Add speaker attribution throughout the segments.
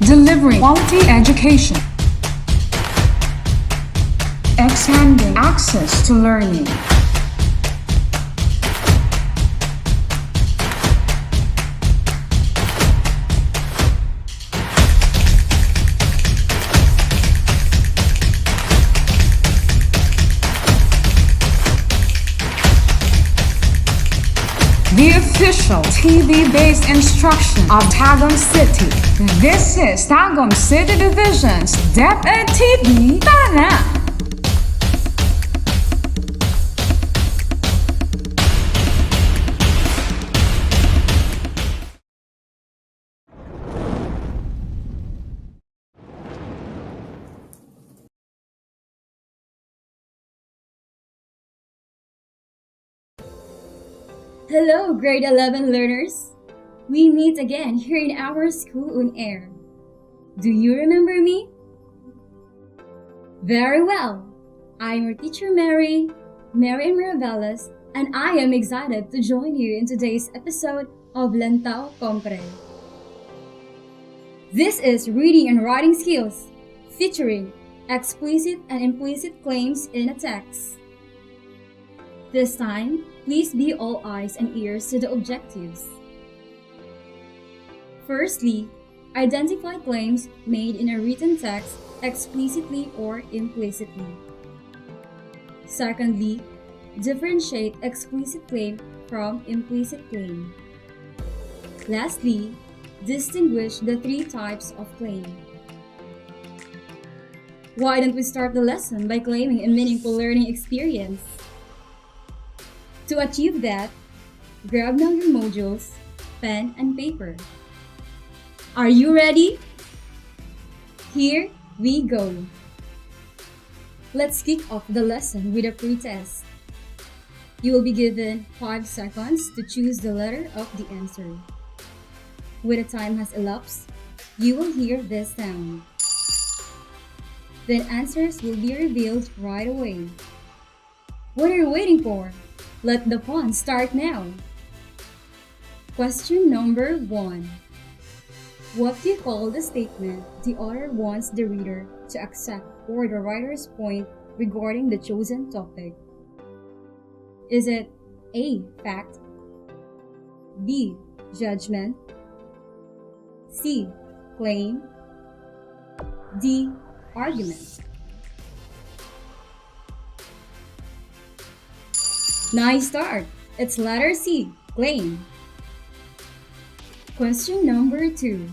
Speaker 1: delivering quality education, expanding access to learning. The official TV-based instruction of Tagum City. This is Tagum City Division's DepEd TV Tana.
Speaker 2: Hello, grade 11 learners! We meet again here in our school on air. Do you remember me? Very well. I'm your teacher Mary Miravelas, and I am excited to join you in today's episode of Lantaw, Compre. This is reading and writing skills, featuring explicit and implicit claims in a text. This time, please be all eyes and ears to the objectives. Firstly, identify claims made in a written text explicitly or implicitly. Secondly, differentiate explicit claim from implicit claim. Lastly, distinguish the three types of claim. Why don't we start the lesson by claiming a meaningful learning experience? To achieve that, grab now your modules, pen, and paper. Are you ready? Here we go. Let's kick off the lesson with a pre-test. You will be given 5 seconds to choose the letter of the answer. When the time has elapsed, you will hear this sound. Then answers will be revealed right away. What are you waiting for? Let the fun start now. Question number 1. What do you call the statement the author wants the reader to accept or the writer's point regarding the chosen topic? Is it A. Fact, B. Judgment, C. Claim, D. Argument? Nice start! It's letter C, claim. Question number 2.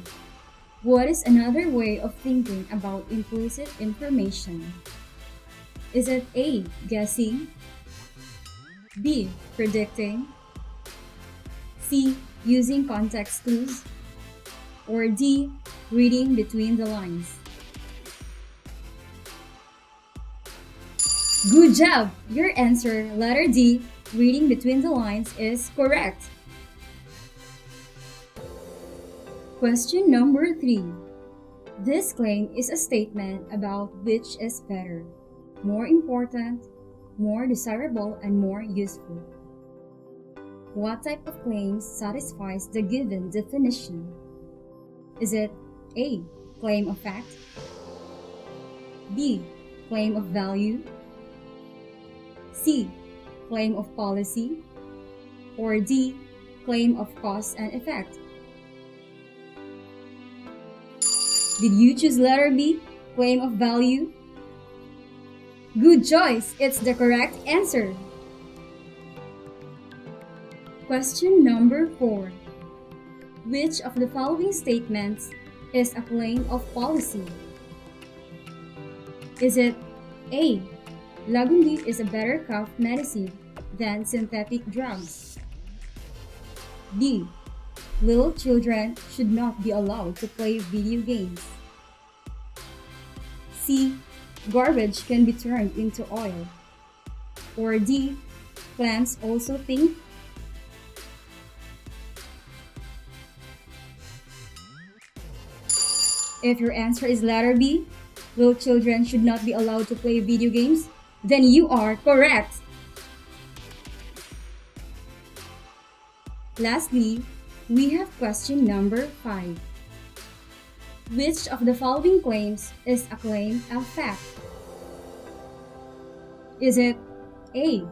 Speaker 2: What is another way of thinking about implicit information? Is it A. Guessing, B. Predicting, C. Using context clues, or D. Reading between the lines? Good job! Your answer, letter D, reading between the lines, is correct. Question number 3. This claim is a statement about which is better, more important, more desirable, and more useful. What type of claim satisfies the given definition? Is it A. Claim of fact, B. Claim of value, C. Claim of policy, or D. Claim of cause and effect? Did you choose letter B, claim of value? Good choice! It's the correct answer. Question number 4. Which of the following statements is a claim of policy? Is it A. Lagundi is a better cough medicine than synthetic drugs, B. Little children should not be allowed to play video games, C. Garbage can be turned into oil, or D. Plants also think? If your answer is letter B, little children should not be allowed to play video games, then you are correct. Lastly, we have question number 5. Which of the following claims is a claim of fact? Is it A.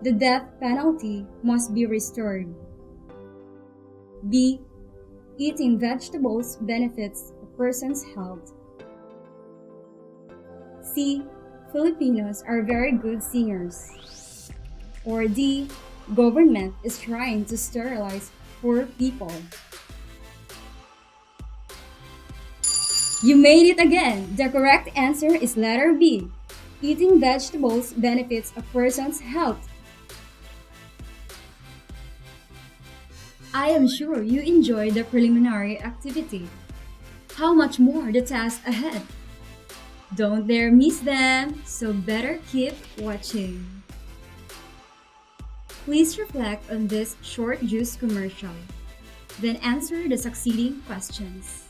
Speaker 2: The death penalty must be restored? B. Eating vegetables benefits a person's health? C. Filipinos are very good singers? Or D. Government is trying to sterilize poor people? You made it again! The correct answer is letter B. Eating vegetables benefits a person's health. I am sure you enjoyed the preliminary activity. How much more the task ahead? Don't dare miss them, so better keep watching. Please reflect on this short juice commercial, then answer the succeeding questions.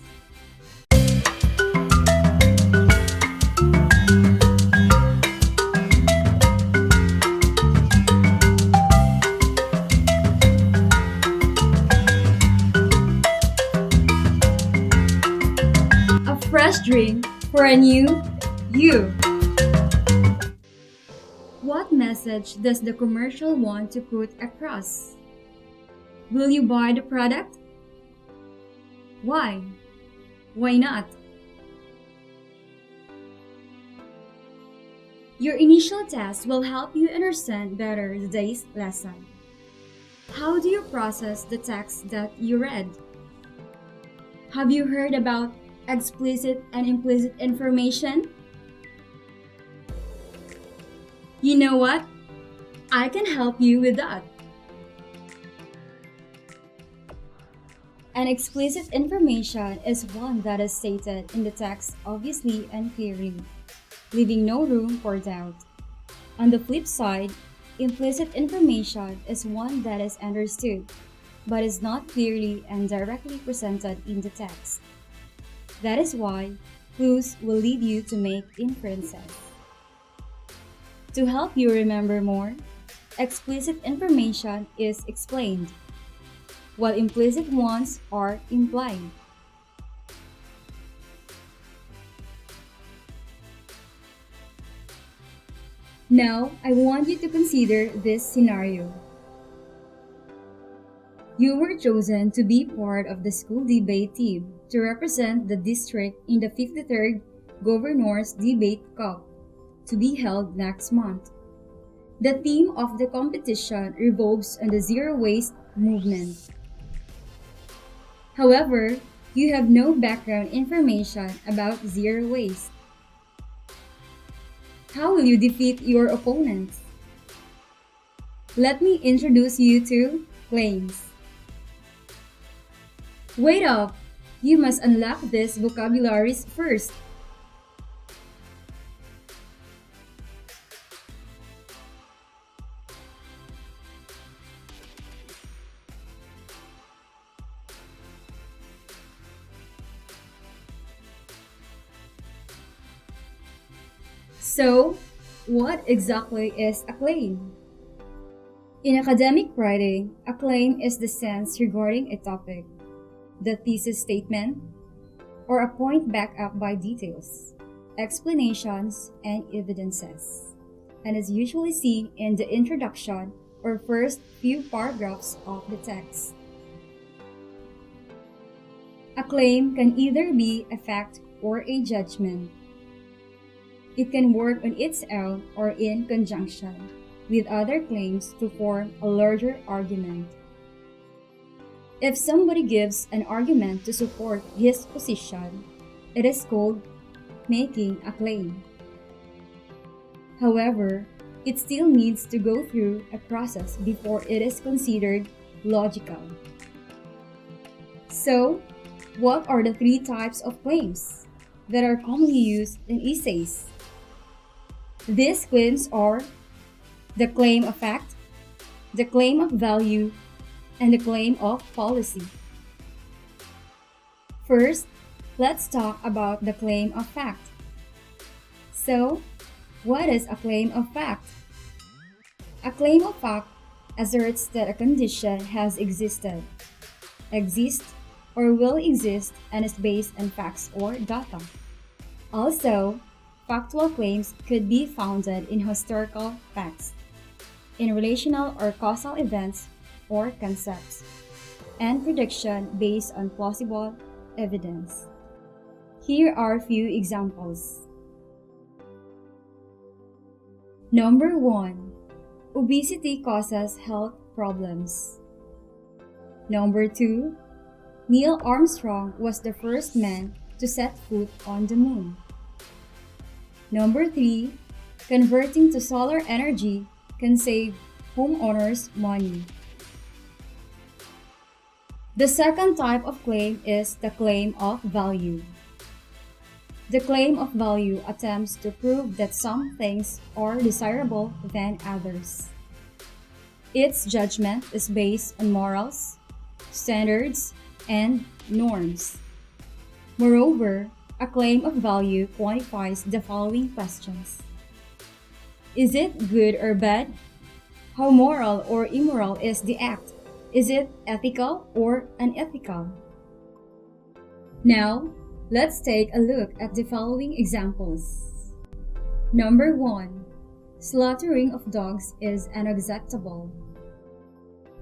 Speaker 2: A fresh drink for a new you. What message does the commercial want to put across? Will you buy the product? Why? Why not? Your initial test will help you understand better the day's lesson. How do you process the text that you read? Have you heard about explicit and implicit information? You know what? I can help you with that. An explicit information is one that is stated in the text obviously and clearly, leaving no room for doubt. On the flip side, implicit information is one that is understood, but is not clearly and directly presented in the text. That is why clues will lead you to make inferences. To help you remember more, explicit information is explained, while implicit ones are implied. Now, I want you to consider this scenario. You were chosen to be part of the school debate team to represent the district in the 53rd Governor's Debate Cup to be held next month. The theme of the competition revolves on the zero waste movement. However, you have no background information about zero waste. How will you defeat your opponents? Let me introduce you to claims. Wait up! You must unlock these vocabularies first. So, what exactly is a claim? In academic writing, a claim is the sense regarding a topic, the thesis statement, or a point backed up by details, explanations, and evidences, and is usually seen in the introduction or first few paragraphs of the text. A claim can either be a fact or a judgment. It can work on its own or in conjunction with other claims to form a larger argument. If somebody gives an argument to support his position, it is called making a claim. However, it still needs to go through a process before it is considered logical. So, what are the three types of claims that are commonly used in essays? These claims are the claim of fact, the claim of value, and the claim of policy. First, let's talk about the claim of fact. So, what is a claim of fact? A claim of fact asserts that a condition has existed, exists, or will exist and is based on facts or data. Also, factual claims could be founded in historical facts, in relational or causal events or concepts, and prediction based on plausible evidence. Here are a few examples. Number 1. Obesity causes health problems. Number 2. Neil Armstrong was the first man to set foot on the moon. Number 3. Converting to solar energy can save homeowners money. The second type of claim is the claim of value. The claim of value attempts to prove that some things are desirable than others. Its judgment is based on morals, standards, and norms. Moreover, a claim of value quantifies the following questions. Is it good or bad? How moral or immoral is the act? Is it ethical or unethical? Now, let's take a look at the following examples. Number 1. Slaughtering of dogs is unacceptable.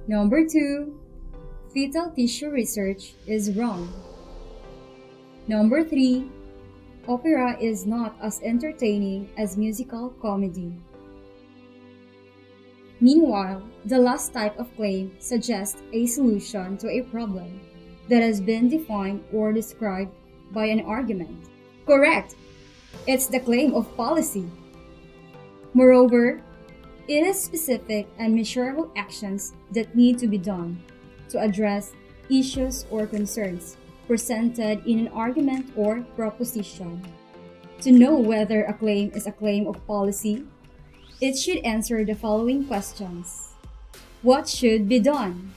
Speaker 2: Number 2. Fetal tissue research is wrong. Number 3. Opera is not as entertaining as musical comedy. Meanwhile, the last type of claim suggests a solution to a problem that has been defined or described by an argument. Correct! It's the claim of policy. Moreover, it is specific and measurable actions that need to be done to address issues or concerns presented in an argument or proposition. To know whether a claim is a claim of policy, it should answer the following questions. What should be done?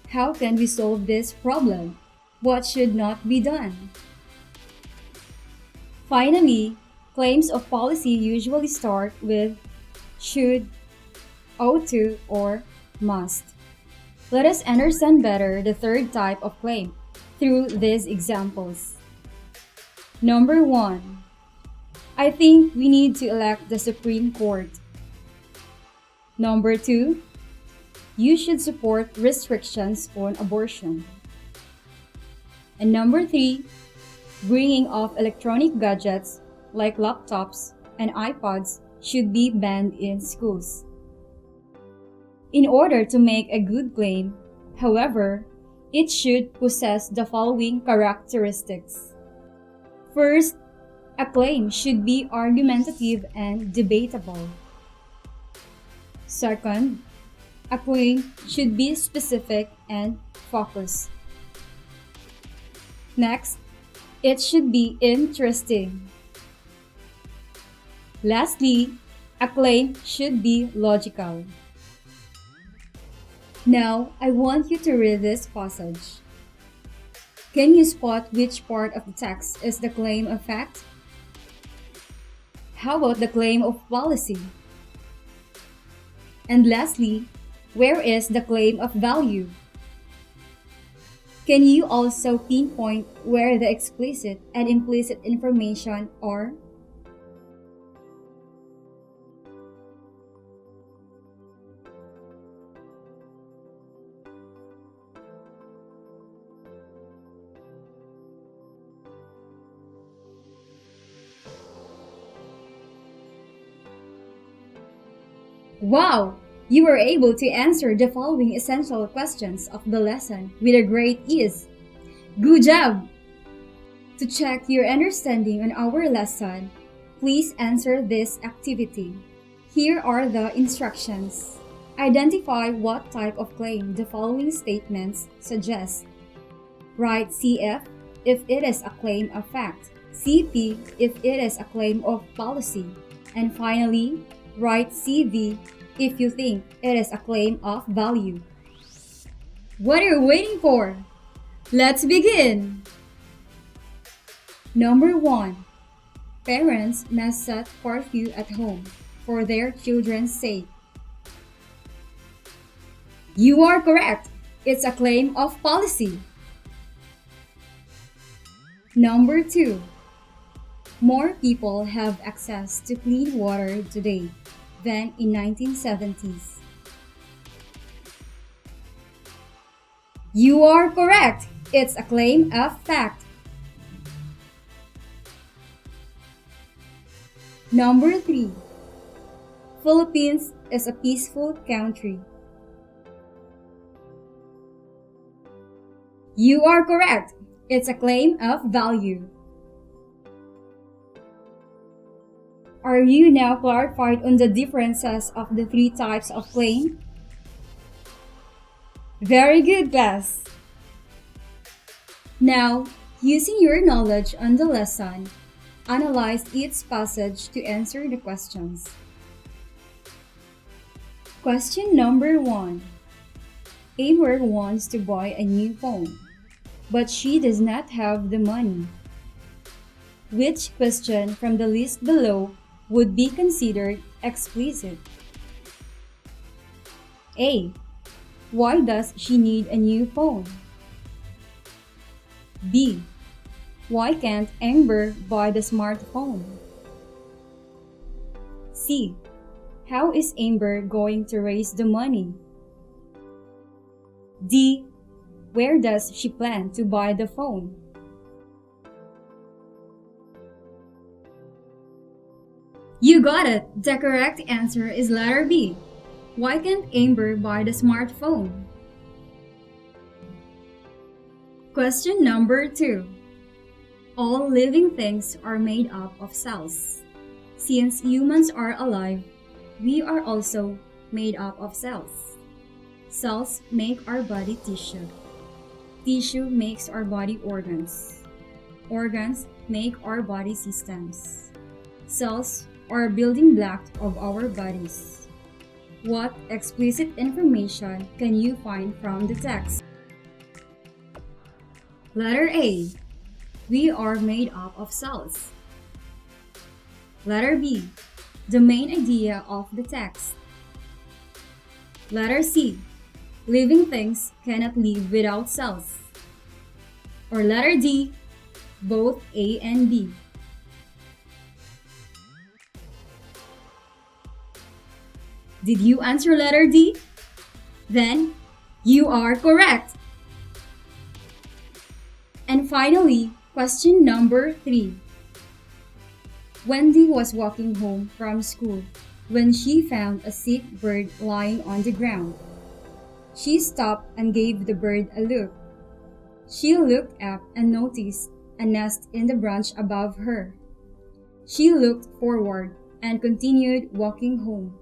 Speaker 2: How can we solve this problem? What should not be done? Finally, claims of policy usually start with should, ought to, or must. Let us understand better the third type of claim through these examples. Number 1. I think we need to elect the Supreme Court. Number 2. You should support restrictions on abortion. And number 3. Bringing of electronic gadgets like laptops and iPods should be banned in schools. In order to make a good claim, however, it should possess the following characteristics. First, a claim should be argumentative and debatable. Second, a claim should be specific and focused. Next, it should be interesting. Lastly, a claim should be logical. Now, I want you to read this passage. Can you spot which part of the text is the claim of fact? How about the claim of policy? And lastly, where is the claim of value? Can you also pinpoint where the explicit and implicit information are? Wow! You were able to answer the following essential questions of the lesson with a great ease. Good job! To check your understanding on our lesson, please answer this activity. Here are the instructions. Identify what type of claim the following statements suggest. Write CF if it is a claim of fact, CP if it is a claim of policy, and finally, write CV if you think it is a claim of value. What are you waiting for? Let's begin! Number 1. Parents must set curfew at home for their children's sake. You are correct. It's a claim of policy. Number 2. More people have access to clean water today than in 1970s. You are correct. It's a claim of fact. Number 3. Philippines is a peaceful country. You are correct. It's a claim of value. Are you now clarified on the differences of the 3 types of claim? Very good, class. Now, using your knowledge on the lesson, analyze each passage to answer the questions. Question number 1. Amber wants to buy a new phone, but she does not have the money. Which question from the list below would be considered explicit? A. Why does she need a new phone? B. Why can't Amber buy the smartphone? C. How is Amber going to raise the money? D. Where does she plan to buy the phone? You got it! The correct answer is letter B. Why can't Amber buy the smartphone? Question number 2. All living things are made up of cells. Since humans are alive, we are also made up of cells. Cells make our body tissue. Tissue makes our body organs. Organs make our body systems. Cells are building blocks of our bodies. What explicit information can you find from the text? Letter A. We are made up of cells. Letter B. The main idea of the text. Letter C. Living things cannot live without cells. Or letter D. Both A and B. Did you answer letter D? Then, you are correct! And finally, question number 3. Wendy was walking home from school when she found a sick bird lying on the ground. She stopped and gave the bird a look. She looked up and noticed a nest in the branch above her. She looked forward and continued walking home.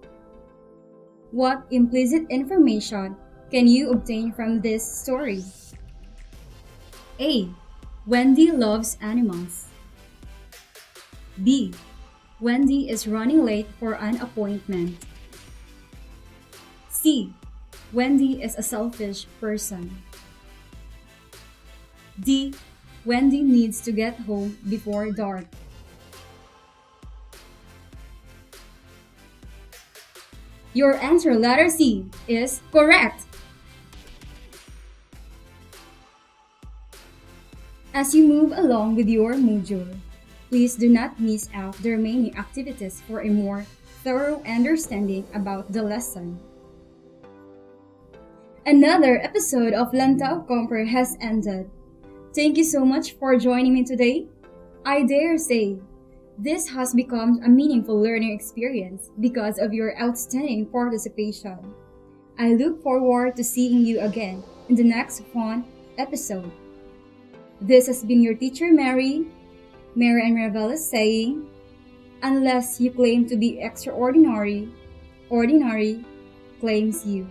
Speaker 2: What implicit information can you obtain from this story? A. Wendy loves animals. B. Wendy is running late for an appointment. C. Wendy is a selfish person. D. Wendy needs to get home before dark. Your answer, letter C, is correct. As you move along with your module, please do not miss out the remaining activities for a more thorough understanding about the lesson. Another episode of Lantaw Compre has ended. Thank you so much for joining me today. I dare say, this has become a meaningful learning experience because of your outstanding participation. I look forward to seeing you again in the next fun episode. This has been your teacher Mary and Ravelis saying, unless you claim to be extraordinary, ordinary claims you.